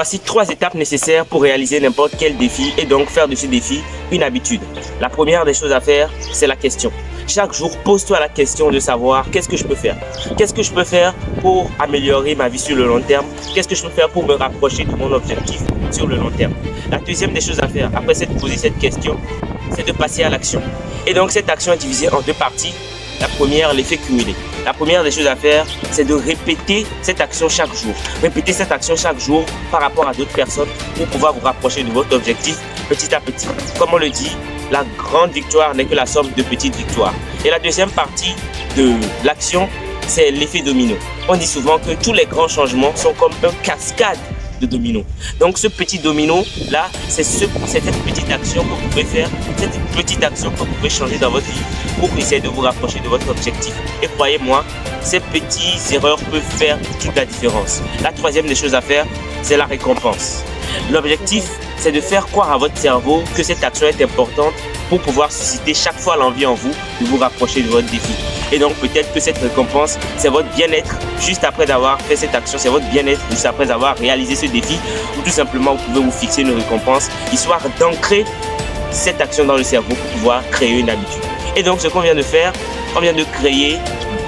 Voici 3 étapes nécessaires pour réaliser n'importe quel défi et donc faire de ce défi une habitude. La première des choses à faire, c'est la question. Chaque jour, pose-toi la question de savoir qu'est-ce que je peux faire. Qu'est-ce que je peux faire pour améliorer ma vie sur le long terme? Qu'est-ce que je peux faire pour me rapprocher de mon objectif sur le long terme? La deuxième des choses à faire, après s'être posé cette question, c'est de passer à l'action. Et donc cette action est divisée en 2 parties. La première, l'effet cumulé. La première des choses à faire, c'est de répéter cette action chaque jour. Répétez cette action chaque jour par rapport à d'autres personnes pour pouvoir vous rapprocher de votre objectif petit à petit. Comme on le dit, la grande victoire n'est que la somme de petites victoires. Et la deuxième partie de l'action, c'est l'effet domino. On dit souvent que tous les grands changements sont comme une cascade de dominos. Donc ce petit domino là, c'est cette petite action que vous pouvez faire, cette petite action que vous pouvez changer dans votre vie pour essayer de vous rapprocher de votre objectif. Et croyez-moi, ces petites erreurs peuvent faire toute la différence. La troisième des choses à faire, c'est la récompense. L'objectif, c'est de faire croire à votre cerveau que cette action est importante pour pouvoir susciter chaque fois l'envie en vous de vous rapprocher de votre défi. Et donc peut-être que cette récompense, c'est votre bien-être juste après avoir fait cette action, c'est votre bien-être juste après avoir réalisé ce défi, ou tout simplement vous pouvez vous fixer une récompense, histoire d'ancrer cette action dans le cerveau pour pouvoir créer une habitude. Et donc ce qu'on vient de faire, on vient de créer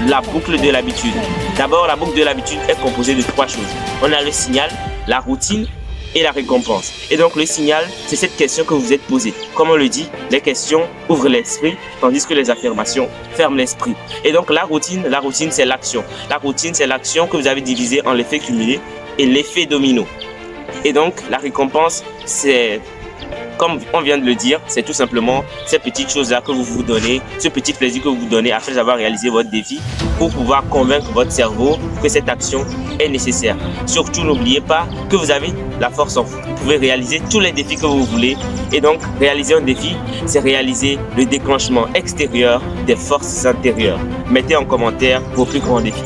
la boucle de l'habitude. D'abord, la boucle de l'habitude est composée de 3 choses. On a le signal, la routine et la récompense. Et donc le signal, c'est cette question que vous vous êtes posée. Comme on le dit, les questions ouvrent l'esprit, tandis que les affirmations ferment l'esprit. Et donc la routine c'est l'action. La routine, c'est l'action que vous avez divisée en l'effet cumulé et l'effet domino. Et donc la récompense, c'est, comme on vient de le dire, c'est tout simplement ces petites choses-là que vous vous donnez, ce petit plaisir que vous vous donnez après avoir réalisé votre défi pour pouvoir convaincre votre cerveau que cette action est nécessaire. Surtout, n'oubliez pas que vous avez la force en vous. Vous pouvez réaliser tous les défis que vous voulez. Et donc, réaliser un défi, c'est réaliser le déclenchement extérieur des forces intérieures. Mettez en commentaire vos plus grands défis.